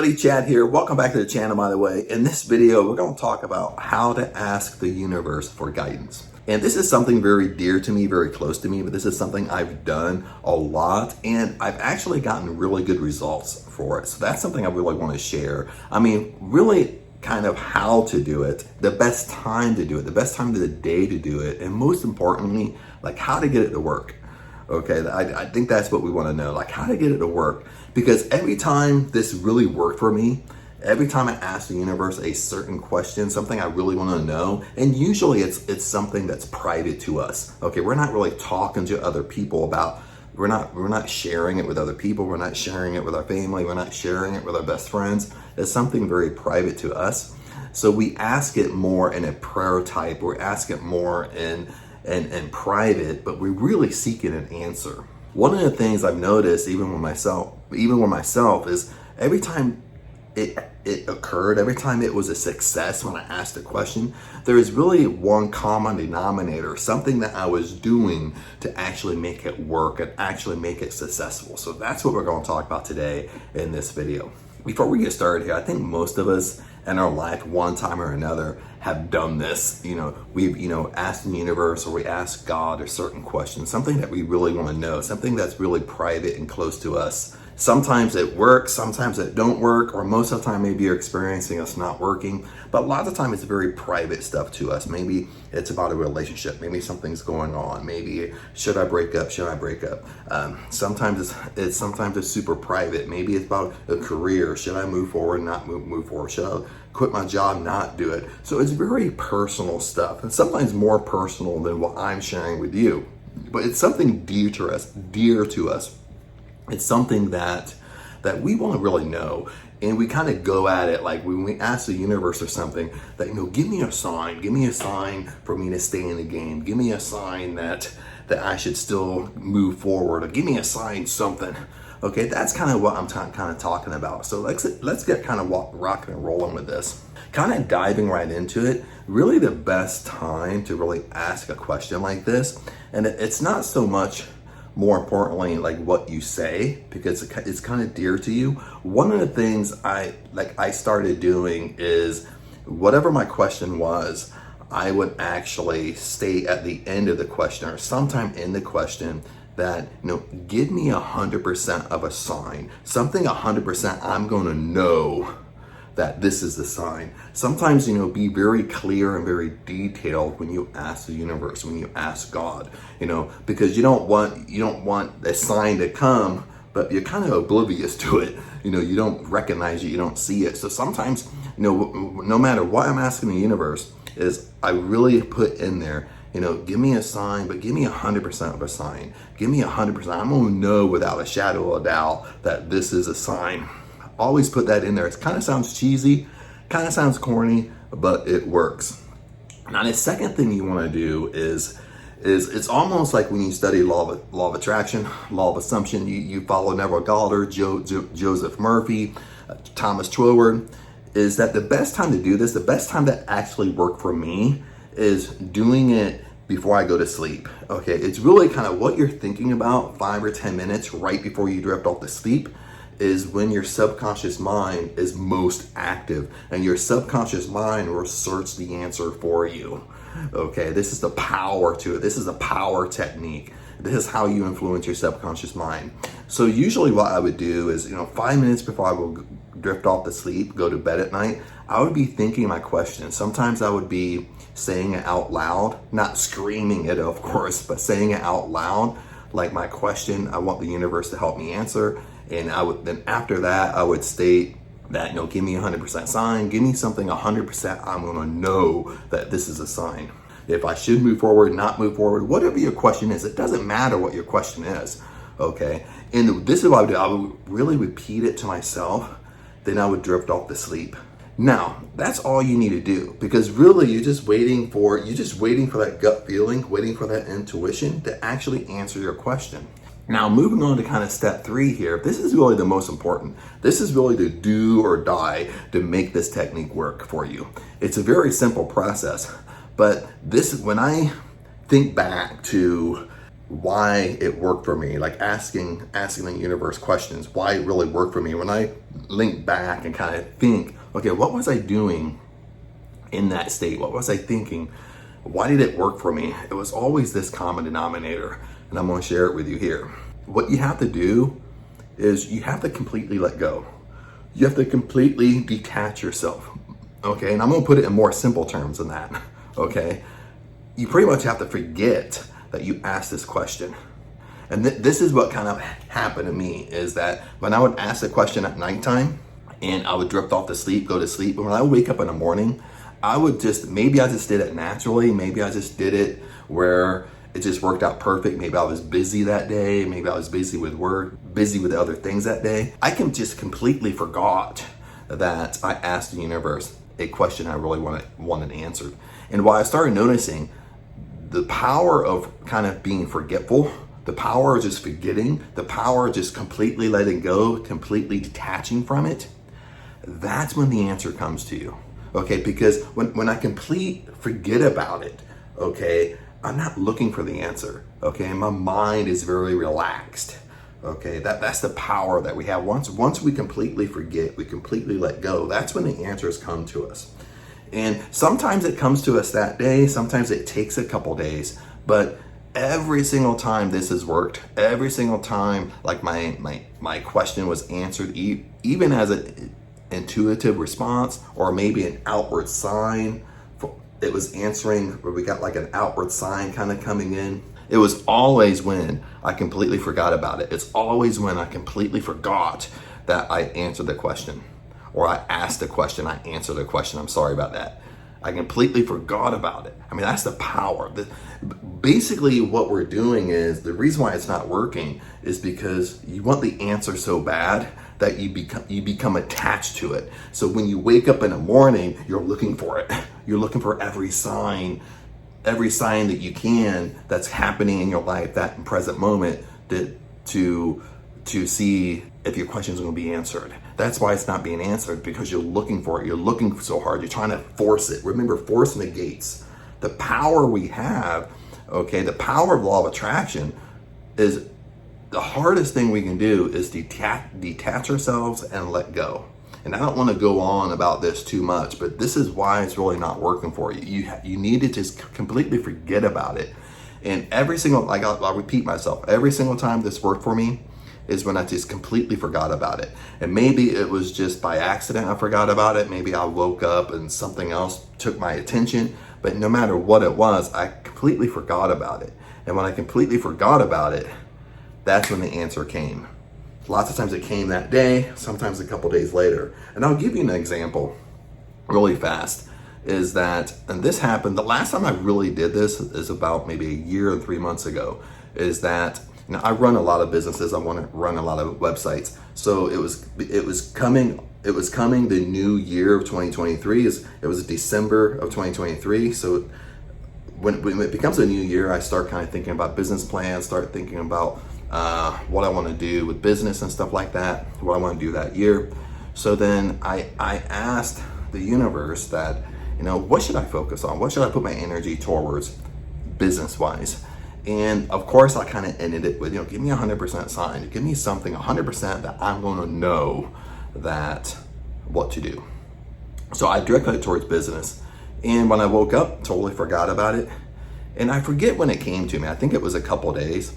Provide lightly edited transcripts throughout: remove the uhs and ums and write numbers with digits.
everybody, Chad here. Welcome back to the channel, by the way. In this video, we're going to talk about how to ask the universe for guidance. And this is something very dear to me, very close to me, but this is something I've done a lot, and I've actually gotten really good results for it. So that's something I really want to share. I mean, really kind of how to do it, the best time to do it, the best time of the day to do it, and most importantly, like how to get it to work. Okay, I think that's what we want to know, like how to get it to work. Because every time this really worked for me, every time I ask the universe a certain question, something I really want to know, and usually it's something that's private to us. Okay, we're not really talking to other people about, we're not sharing it with other people, we're not sharing it with our family, we're not sharing it with our best friends. It's something very private to us. So we ask it more in a prayer type, we ask it more in private, but we're really seeking an answer. One of the things I've noticed, even with myself, is every time it occurred, every time it was a success when I asked a question, there is really one common denominator, something that I was doing to actually make it work and actually make it successful. So that's what we're going to talk about today in this video. Before we get started here, I think most of us in our life, one time or another, have done this. We've asked the universe, or we ask God a certain question, something that we really want to know, something that's really private and close to us. Sometimes it works, sometimes it don't work, or most of the time maybe you're experiencing us not working, but a lot of the time it's very private stuff to us. Maybe it's about a relationship, maybe something's going on, maybe should I break up? Sometimes it's super private. Maybe it's about a career, should I move forward, not move forward, should I quit my job, not do it? So it's very personal stuff, and sometimes more personal than what I'm sharing with you, but it's something dear to us. It's something that we want to really know, and we kind of go at it like when we ask the universe or something that, give me a sign for me to stay in the game, give me a sign that I should still move forward, or give me a sign something. Okay, that's kind of what I'm kind of talking about. So let's get kind of rocking and rolling with this. Kind of diving right into it, really the best time to really ask a question like this, and it's not so much, more importantly, like what you say, because it's kind of dear to you. One of the things I started doing is, whatever my question was, I would actually state at the end of the question, or sometime in the question, that, give me 100% of a sign, something 100% I'm going to know that this is the sign. Sometimes, be very clear and very detailed when you ask the universe, when you ask God, because you don't want a sign to come, but you're kind of oblivious to it. You don't recognize it, you don't see it. So sometimes, no matter what I'm asking the universe, is I really put in there, give me a sign, but give me 100% of a sign. Give me 100%. I'm going to know without a shadow of a doubt that this is a sign. Always put that in there. It kind of sounds cheesy, kind of sounds corny, but it works. Now, the second thing you want to do is it's almost like when you study law of attraction, law of assumption. You follow Neville Goddard, Joseph Murphy, Thomas Troward. Is that the best time to do this? The best time that actually worked for me is doing it before I go to sleep. Okay, it's really kind of what you're thinking about 5 or 10 minutes right before you drift off to sleep is when your subconscious mind is most active, and your subconscious mind will search the answer for you. Okay, this is the power to it. This is a power technique. This is how you influence your subconscious mind. So usually what I would do is, 5 minutes before I will drift off to sleep, go to bed at night, I would be thinking my question. Sometimes I would be saying it out loud, not screaming it, of course, but saying it out loud, like my question I want the universe to help me answer. And then after that, I would state that, give me 100% sign, give me something 100% I'm going to know that this is a sign. If I should move forward, not move forward, whatever your question is, it doesn't matter what your question is, okay? And this is what I would do. I would really repeat it to myself, then I would drift off to sleep. Now, that's all you need to do, because really you're just waiting for that gut feeling, waiting for that intuition to actually answer your question. Now, moving on to kind of step 3 here, this is really the most important. This is really the do or die to make this technique work for you. It's a very simple process, but when I think back to why it worked for me, like asking the universe questions, why it really worked for me. When I link back and kind of think, okay, what was I doing in that state? What was I thinking? Why did it work for me? It was always this common denominator, and I'm going to share it with you here. What you have to do is you have to completely let go. You have to completely detach yourself, okay? And I'm going to put it in more simple terms than that, okay? You pretty much have to forget that you asked this question. And this is what kind of happened to me, is that when I would ask the question at nighttime and I would drift off to sleep, go to sleep, and when I would wake up in the morning, maybe I just did it naturally. Maybe I just did it where it just worked out perfect. Maybe I was busy that day. Maybe I was busy with work, busy with other things that day. I just completely forgot that I asked the universe a question I really wanted answered. And while I started noticing the power of kind of being forgetful, the power of just forgetting, the power of just completely letting go, completely detaching from it, that's when the answer comes to you. Okay, because when I forget about it, okay, I'm not looking for the answer. Okay, my mind is very relaxed. Okay, that's the power that we have. Once we completely forget, we completely let go, that's when the answers come to us. And sometimes it comes to us that day, sometimes it takes a couple days, but every single time this has worked, every single time, like my question was answered, even as an intuitive response or maybe an outward sign, it was answering where we got like an outward sign kind of coming in. It was always when I completely forgot about it. It's always when I completely forgot that I answered the question, or I asked the question, I answered the question. I'm sorry about that. I completely forgot about it. I mean, that's the power. Basically, what we're doing is, the reason why it's not working is because you want the answer so bad that you become attached to it. So when you wake up in the morning, you're looking for it. You're looking for every sign that you can that's happening in your life, that present moment, to see if your question is going to be answered. That's why it's not being answered, because you're looking for it. You're looking so hard. You're trying to force it. Remember, force negates. The power we have, okay, the power of law of attraction is the hardest thing we can do is detach ourselves and let go. And I don't want to go on about this too much, but this is why it's really not working for you. You need to just completely forget about it. And every single, like I'll repeat myself, every single time this worked for me is when I just completely forgot about it. And maybe it was just by accident I forgot about it. Maybe I woke up and something else took my attention. But no matter what it was, I completely forgot about it. And when I completely forgot about it, that's when the answer came. Lots of times it came that day, sometimes a couple days later. And I'll give you an example really fast, is that, and this happened, the last time I really did this is about maybe a year and 3 months ago, is that, you know, I run a lot of businesses, I want to run a lot of websites. So it was coming the new year of 2023, it was December of 2023. So when it becomes a new year, I start kind of thinking about business plans, start thinking about what I want to do with business and stuff like that, what I want to do that year. So then I asked the universe that, you know, what should I focus on? What should I put my energy towards business-wise? And of course, I kind of ended it with, you know, give me 100% sign. Give me something 100% that I'm going to know that what to do. So I directed it towards business. And when I woke up, totally forgot about it. And I forget when it came to me. I think it was a couple days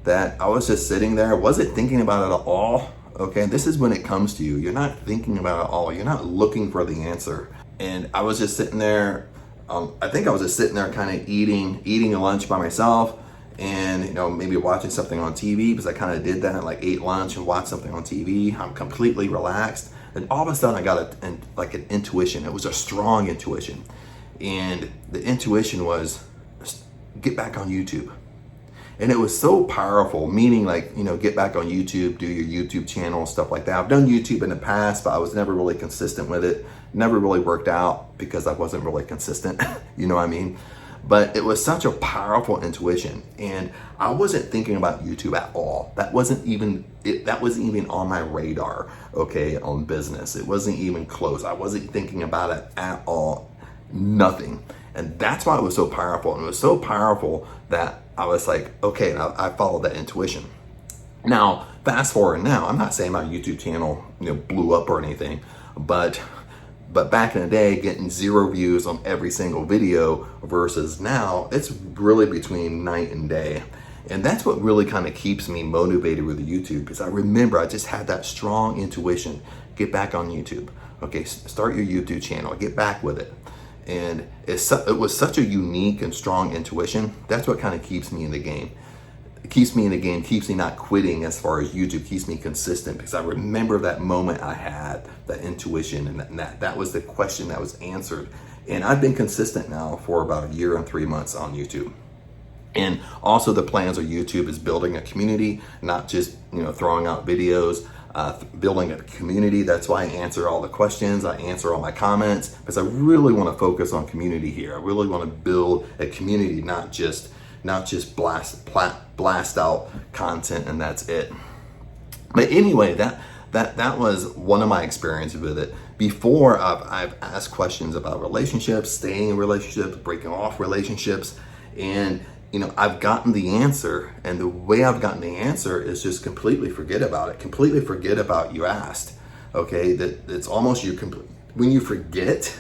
that I was just sitting there. I wasn't thinking about it at all. Okay, this is when it comes to you. You're not thinking about it at all. You're not looking for the answer. And I was just sitting there. I think I was just sitting there kind of eating a lunch by myself, and, you know, maybe watching something on TV, because I kind of did that, like ate lunch and watched something on TV. I'm completely relaxed. And all of a sudden I got an intuition. It was a strong intuition. And the intuition was, get back on YouTube. And it was so powerful, meaning, like, you know, get back on YouTube, do your YouTube channel, stuff like that. I've done YouTube in the past, but I was never really consistent with it. Never really worked out because I wasn't really consistent, you know what I mean? But it was such a powerful intuition. And I wasn't thinking about YouTube at all. That wasn't even on my radar, okay, on business. It wasn't even close. I wasn't thinking about it at all, nothing. And that's why it was so powerful. And it was so powerful that I was like, okay, and I followed that intuition. Now, fast forward now, I'm not saying my YouTube channel, blew up or anything, but back in the day, getting 0 views on every single video versus now, it's really between night and day. And that's what really kind of keeps me motivated with YouTube, because I remember I just had that strong intuition. Get back on YouTube. Okay, start your YouTube channel. Get back with it. And it was such a unique and strong intuition. That's what kind of keeps me in the game. It keeps me in the game, keeps me not quitting as far as YouTube, keeps me consistent, because I remember that moment I had, that intuition, and that was the question that was answered. And I've been consistent now for about 1 year and 3 months on YouTube. And also the plans of YouTube is building a community, not just throwing out videos, building a community. That's why I answer all the questions, I answer all my comments, because I really want to focus on community here. I really want to build a community, not just blast out content and that's it. But anyway, that was one of my experiences with it. Before, I've asked questions about relationships, staying in relationships, breaking off relationships, and I've gotten the answer, and the way I've gotten the answer is just completely forget about it. Completely forget about you asked. Okay, that it's almost when you forget,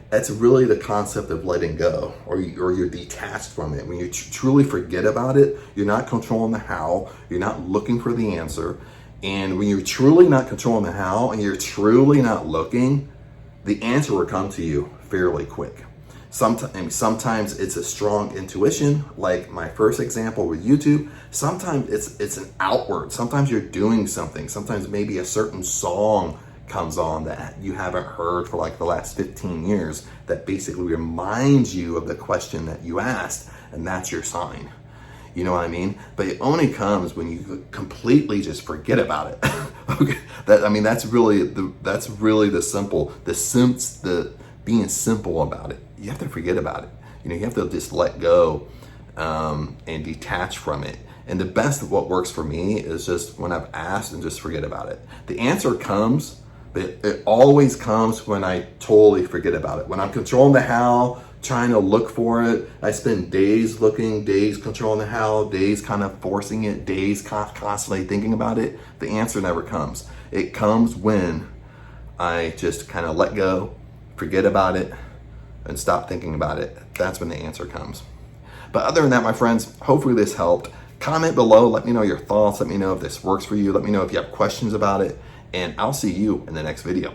that's really the concept of letting go, or you're detached from it. When you truly forget about it, you're not controlling the how, you're not looking for the answer. And when you're truly not controlling the how and you're truly not looking, the answer will come to you fairly quick. Sometimes it's a strong intuition, like my first example with YouTube. Sometimes it's an outward. Sometimes you're doing something. Sometimes maybe a certain song comes on that you haven't heard for like the last 15 years that basically reminds you of the question that you asked, and that's your sign. You know what I mean? But it only comes when you completely just forget about it. Okay, that's really the being simple about it. You have to forget about it. You have to just let go and detach from it. And the best of what works for me is just when I've asked and just forget about it. The answer comes, but it always comes when I totally forget about it. When I'm controlling the how, trying to look for it, I spend days looking, days controlling the how, days kind of forcing it, days constantly thinking about it. The answer never comes. It comes when I just kind of let go, forget about it, and stop thinking about it. That's when the answer comes. But other than that, my friends, hopefully this helped. Comment below, let me know your thoughts, let me know if this works for you, let me know if you have questions about it, and I'll see you in the next video.